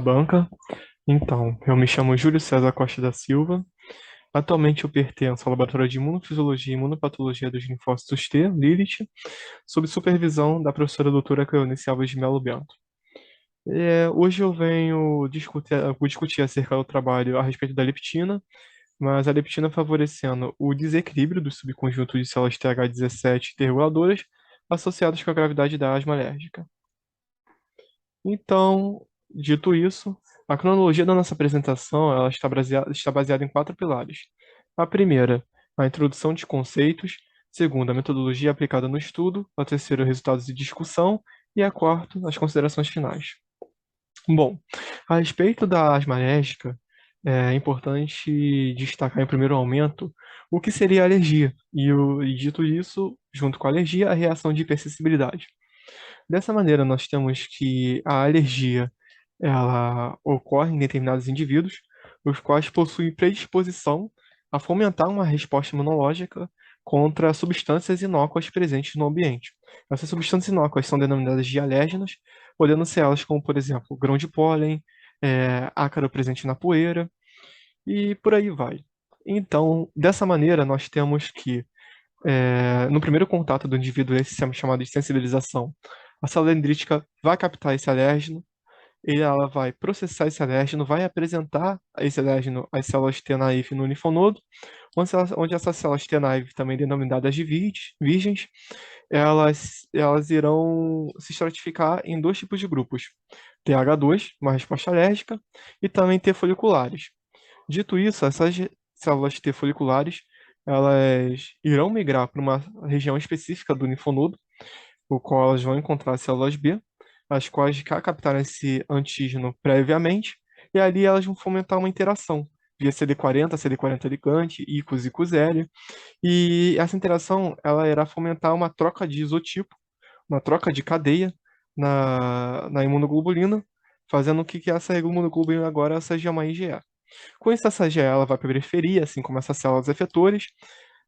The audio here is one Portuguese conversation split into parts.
banca. Então, eu me chamo Júlio César Costa da Silva. Atualmente eu pertenço ao Laboratório de Imunofisiologia e Imunopatologia dos Linfócitos T, Lilith, sob supervisão da professora doutora Cleonice Alves de Melo Bento. Hoje eu venho discutir acerca do trabalho a respeito da leptina, mas a leptina favorecendo o desequilíbrio do subconjunto de células TH17 T-reguladoras associadas com a gravidade da asma alérgica. Então, dito isso, a cronologia da nossa apresentação ela está baseada em quatro pilares. A primeira, a introdução de conceitos. Segunda, a metodologia aplicada no estudo. A terceira, resultados de discussão. E a quarta, as considerações finais. Bom, a respeito da asma alérgica, é importante destacar em primeiro momento o que seria a alergia. E dito isso, junto com a alergia, a reação de hipersensibilidade. Dessa maneira, nós temos que a alergia ela ocorre em determinados indivíduos, os quais possuem predisposição a fomentar uma resposta imunológica contra substâncias inócuas presentes no ambiente. Essas substâncias inócuas são denominadas de alérgenas, podendo ser elas como, por exemplo, grão de pólen, ácaro presente na poeira e por aí vai. Então, dessa maneira, nós temos que no primeiro contato do indivíduo, esse sistema chamado de sensibilização, a célula dendrítica vai captar esse alérgeno, e ela vai processar esse alérgeno, vai apresentar esse alérgeno às células T naïve no linfonodo, onde essas células T naïve, também denominadas de virgens, elas irão se estratificar em dois tipos de grupos: TH2, uma resposta alérgica, e também T foliculares. Dito isso, essas células T foliculares, elas irão migrar para uma região específica do linfonodo, o qual elas vão encontrar as células B, as quais já captaram esse antígeno previamente, e ali elas vão fomentar uma interação via CD40, CD40 ligante, ICOS, ICOS-L, e essa interação ela irá fomentar uma troca de isotipo, uma troca de cadeia na imunoglobulina, fazendo com que essa imunoglobulina agora seja uma IgE. Com isso, essa IgE ela vai para a periferia, assim como essas células efetores,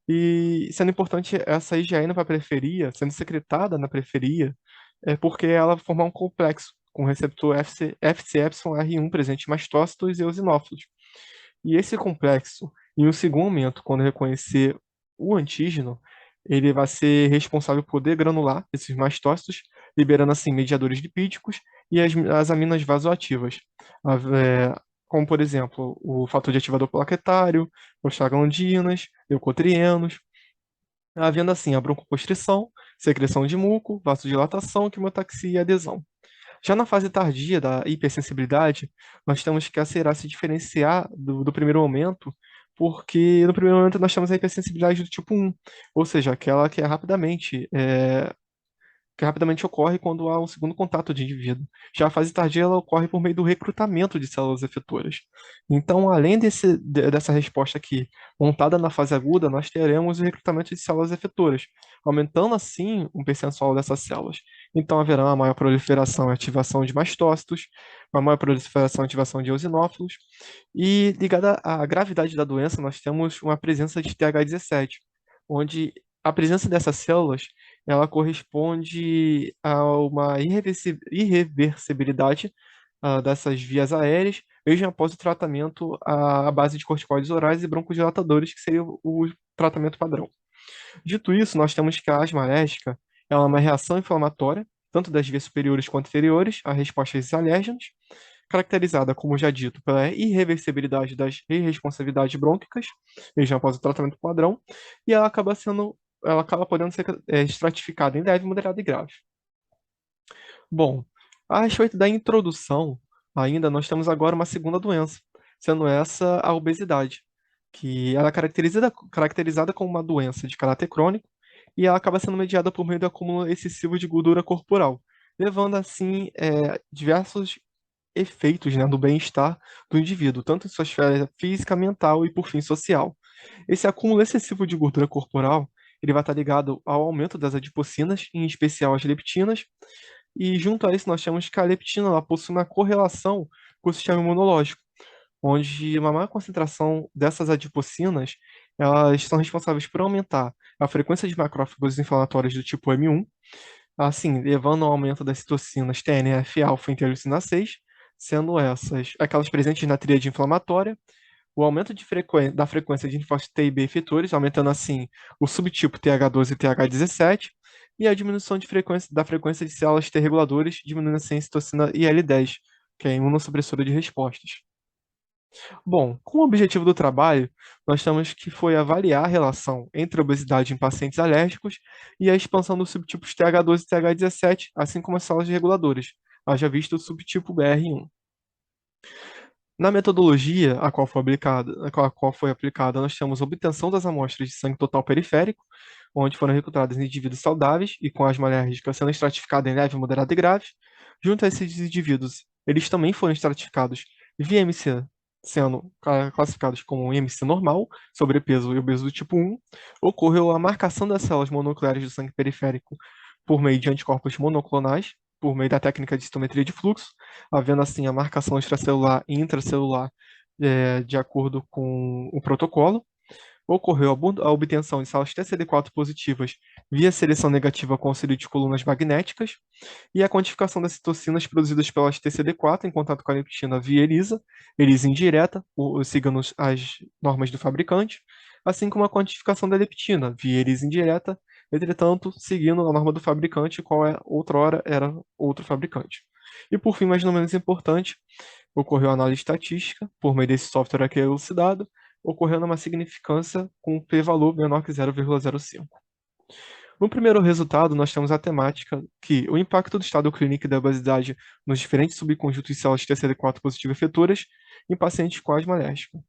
e sendo importante essa IgE indo para a periferia, sendo secretada na periferia, é porque ela vai formar um complexo com o receptor FcεR1 presente em mastócitos e eosinófilos. E esse complexo, em um segundo momento, quando reconhecer o antígeno, ele vai ser responsável por degranular esses mastócitos, liberando assim mediadores lipídicos e as aminas vasoativas, a- é, como por exemplo o fator de ativador plaquetário, prostaglandinas, leucotrienos, havendo assim a broncoconstrição, secreção de muco, vasodilatação, quimiotaxia e adesão. Já na fase tardia da hipersensibilidade, nós temos que acelerar se diferenciar do primeiro momento, porque no primeiro momento nós temos a hipersensibilidade do tipo 1, ou seja, aquela que rapidamente ocorre quando há um segundo contato de indivíduo. Já a fase tardia ela ocorre por meio do recrutamento de células efetoras. Então, além dessa resposta aqui montada na fase aguda, nós teremos o recrutamento de células efetoras, aumentando assim um percentual dessas células. Então, haverá uma maior proliferação e ativação de mastócitos, uma maior proliferação e ativação de eosinófilos, e ligada à gravidade da doença, nós temos uma presença de TH17, onde a presença dessas células ela corresponde a uma irreversibilidade dessas vias aéreas, mesmo após o tratamento à base de corticoides orais e broncodilatadores, que seria o tratamento padrão. Dito isso, nós temos que a asma alérgica ela é uma reação inflamatória, tanto das vias superiores quanto inferiores, a respostas alérgenas, caracterizada, como já dito, pela irreversibilidade das irresponsabilidades brônquicas, mesmo após o tratamento padrão, e ela acaba podendo ser estratificada em leve, moderada e grave. Bom, a respeito da introdução, ainda nós temos agora uma segunda doença, sendo essa a obesidade, que ela é caracterizada como uma doença de caráter crônico e ela acaba sendo mediada por meio do acúmulo excessivo de gordura corporal, levando assim diversos efeitos, né, do bem-estar do indivíduo, tanto em sua esfera física, mental e, por fim, social. Esse acúmulo excessivo de gordura corporal, ele vai estar ligado ao aumento das adipocinas, em especial as leptinas, e junto a isso nós temos que a leptina ela possui uma correlação com o sistema imunológico, onde uma maior concentração dessas adipocinas, elas são responsáveis por aumentar a frequência de macrófagos inflamatórios do tipo M1, assim, levando ao aumento das citocinas TNF-alfa e interleucina 6, sendo essas aquelas presentes na tríade inflamatória, o aumento da frequência de linfócitos T e B efetores, aumentando assim o subtipo TH12 e TH17, e a diminuição da frequência de células T reguladoras, diminuindo assim a citocina IL-10, que é a imunossupressora de respostas. Bom, com o objetivo do trabalho, nós temos que foi avaliar a relação entre a obesidade em pacientes alérgicos e a expansão dos subtipos TH12 e TH17, assim como as células reguladoras, haja visto o subtipo BR1. Na metodologia a qual foi aplicada, nós temos a obtenção das amostras de sangue total periférico, onde foram recrutados indivíduos saudáveis e com asma alérgica sendo estratificada em leve, moderada e grave. Junto a esses indivíduos, eles também foram estratificados via IMC, sendo classificados como IMC normal, sobrepeso e obeso do tipo 1. Ocorreu a marcação das células mononucleares do sangue periférico por meio de anticorpos monoclonais, por meio da técnica de citometria de fluxo, havendo assim a marcação extracelular e intracelular de acordo com o protocolo. Ocorreu a obtenção de células TCD4 positivas via seleção negativa com auxílio de colunas magnéticas e a quantificação das citocinas produzidas pelas TCD4 em contato com a leptina via ELISA indireta, seguindo as normas do fabricante, assim como a quantificação da leptina via ELISA indireta, entretanto, seguindo a norma do fabricante, qual outrora era outro fabricante. E por fim, mas não menos importante, ocorreu a análise estatística, por meio desse software aqui elucidado, ocorrendo uma significância com p-valor menor que 0,05. No primeiro resultado, nós temos a temática que o impacto do estado clínico e da obesidade nos diferentes subconjuntos de células TCD4 positivas efetoras em pacientes com asma alérgica.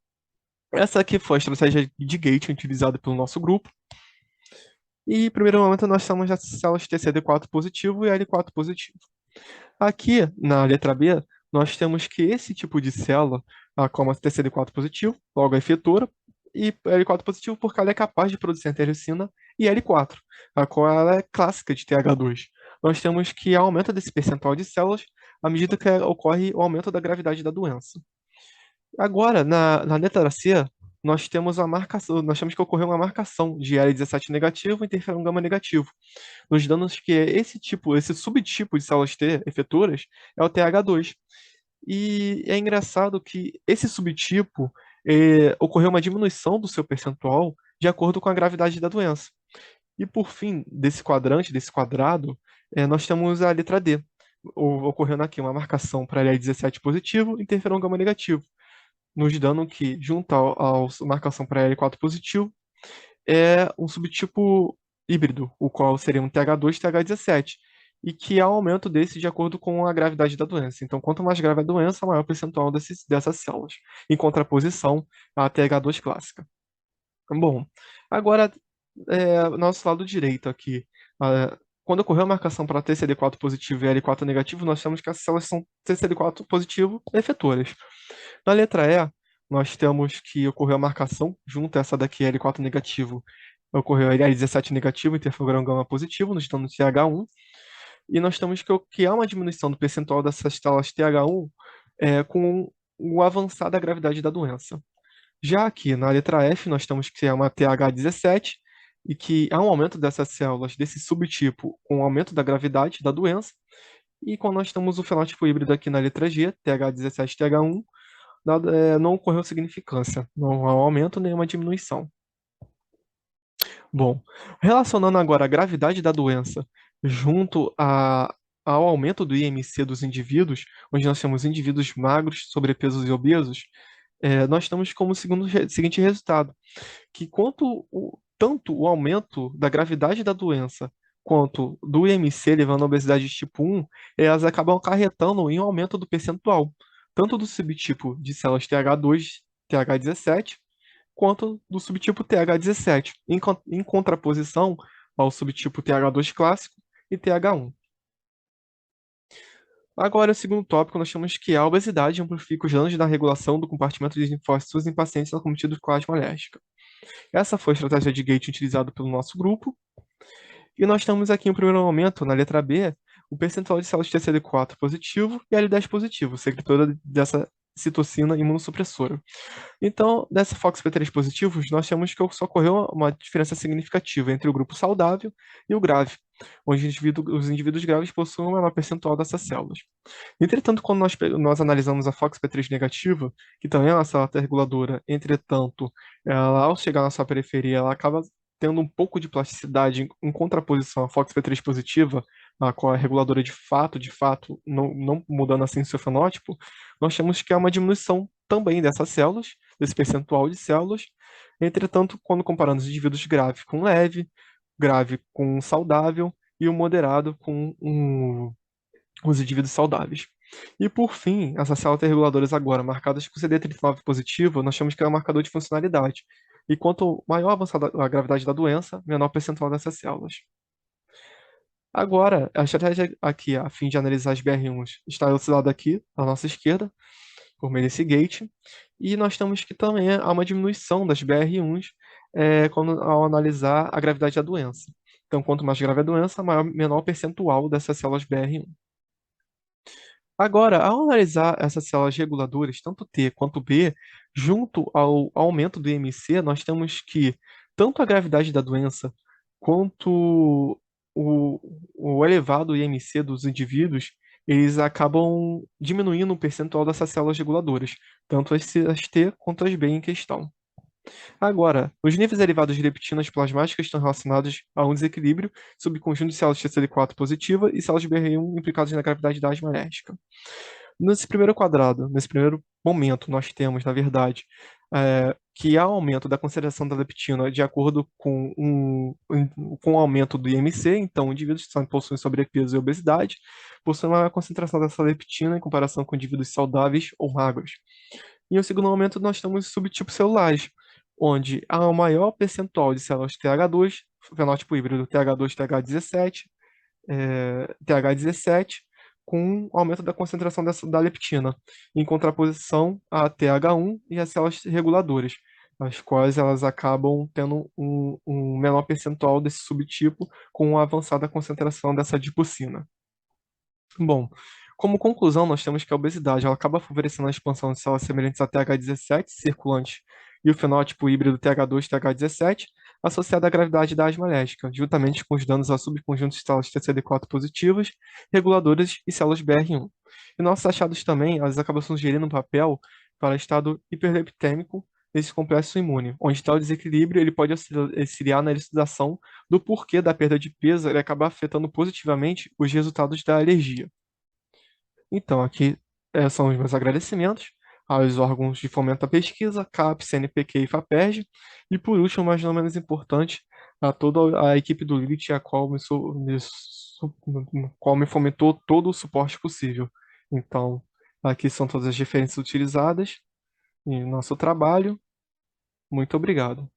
Essa aqui foi a estratégia de gating utilizada pelo nosso grupo. E, em primeiro momento, nós temos as células TCD4 positivo e L4 positivo. Aqui, na letra B, nós temos que esse tipo de célula, como a TCD4 positivo, logo a efetora, e L4 positivo porque ela é capaz de produzir interleucina e L4, a qual ela é clássica de TH2. Nós temos que há aumento desse percentual de células à medida que ocorre o aumento da gravidade da doença. Agora, na letra C, nós temos que ocorrer uma marcação de L17 negativo e interferon gama negativo, nos dando que esse subtipo de células T efetoras é o TH2. E é engraçado que esse subtipo ocorreu uma diminuição do seu percentual de acordo com a gravidade da doença. E por fim, desse quadrado, nós temos a letra D, ocorrendo aqui uma marcação para L17 positivo e interferon gama negativo, nos dando que, junto à marcação para L4 positivo, é um subtipo híbrido, o qual seria um TH2 e TH17, e que há um aumento desse de acordo com a gravidade da doença. Então, quanto mais grave a doença, maior o percentual dessas células, em contraposição à TH2 clássica. Bom, agora, nosso lado direito aqui. Quando ocorreu a marcação para TCD4 positivo e L4 negativo, nós temos que as células são TCD4 positivo efetoras. Na letra E, nós temos que ocorreu a marcação junto a essa daqui, L4 negativo, ocorreu L17 negativo, interferon gama positivo, nos estamos no TH1, e nós temos que há uma diminuição do percentual dessas células TH1 com o avançar da gravidade da doença. Já aqui na letra F, nós temos que é uma TH17 e que há um aumento dessas células desse subtipo com o aumento da gravidade da doença. E quando nós temos o fenótipo híbrido aqui na letra G, TH17 TH1, não ocorreu significância, não há um aumento nem uma diminuição. Bom, relacionando agora a gravidade da doença junto ao aumento do IMC dos indivíduos, onde nós temos indivíduos magros, sobrepesos e obesos, nós estamos como seguinte resultado, que tanto o aumento da gravidade da doença quanto do IMC levando à obesidade de tipo 1, elas acabam acarretando em um aumento do percentual, tanto do subtipo de células TH2, TH17, quanto do subtipo TH17, em contraposição ao subtipo TH2 clássico e TH1. Agora, o segundo tópico, nós temos que a obesidade amplifica os danos na regulação do compartimento de linfócitos em pacientes acometidos com asma alérgica. Essa foi a estratégia de gate utilizada pelo nosso grupo. E nós temos aqui, em primeiro momento, na letra B, o percentual de células TCD4 positivo e L10 positivo, secretora dessa citocina imunossupressora. Então, dessa FOXP3 positivos, nós temos que só ocorreu uma diferença significativa entre o grupo saudável e o grave, onde os indivíduos graves possuem um menor percentual dessas células. Entretanto, quando nós analisamos a FOXP3 negativa, que também é uma célula T reguladora, entretanto, ela, ao chegar na sua periferia, ela acaba tendo um pouco de plasticidade em contraposição à FOXP3 positiva, a qual é reguladora de fato, não mudando assim seu fenótipo, nós temos que há uma diminuição também dessas células, desse percentual de células. Entretanto, quando comparando os indivíduos grave com leve, grave com saudável e o moderado com os indivíduos saudáveis. E por fim, essas células T reguladoras agora marcadas com CD39 positivo, nós chamamos que é um marcador de funcionalidade. E quanto maior avançada a gravidade da doença, menor o percentual dessas células. Agora, a estratégia aqui, a fim de analisar as BR1s, está elucidada aqui, à nossa esquerda, por meio desse gate. E nós temos que também há uma diminuição das BR1s ao analisar a gravidade da doença. Então, quanto mais grave a doença, menor o percentual dessas células BR1. Agora, ao analisar essas células reguladoras, tanto T quanto B, junto ao aumento do IMC, nós temos que tanto a gravidade da doença quanto o elevado IMC dos indivíduos, eles acabam diminuindo o percentual dessas células reguladoras, tanto as T quanto as B em questão. Agora, os níveis elevados de leptinas plasmáticas estão relacionados a um desequilíbrio subconjunto de células TCD4 positiva e células BR1 implicadas na gravidade da asma alérgica. Nesse primeiro quadrado, nesse primeiro momento, nós temos, na verdade, que há aumento da concentração da leptina de acordo com o aumento do IMC, então indivíduos que possuem sobrepeso e obesidade possuem uma concentração dessa leptina em comparação com indivíduos saudáveis ou magros. E no segundo momento, nós temos os subtipos celulares, onde há um maior percentual de células TH2, fenótipo híbrido TH2, TH17, TH17, com aumento da concentração da leptina, em contraposição à TH1 e às células reguladoras, as quais elas acabam tendo um menor percentual desse subtipo com uma avançada concentração dessa adipocina. Bom, como conclusão, nós temos que a obesidade ela acaba favorecendo a expansão de células semelhantes a TH17 circulantes e o fenótipo híbrido TH2 TH17, associado à gravidade da asma alérgica, juntamente com os danos a subconjuntos de células TCD4 positivas, reguladoras e células BR1. E nossos achados também, elas acabam sugerindo um papel para o estado hiperleptêmico desse complexo imune, onde tal desequilíbrio ele pode auxiliar na elucidação do porquê da perda de peso e acabar afetando positivamente os resultados da alergia. Então, aqui são os meus agradecimentos aos órgãos de fomento à pesquisa, CAPES, CNPq e FAPERJ, e por último, mas não menos importante, a toda a equipe do LIT, a qual qual me fomentou todo o suporte possível. Então, aqui são todas as referências utilizadas em nosso trabalho. Muito obrigado.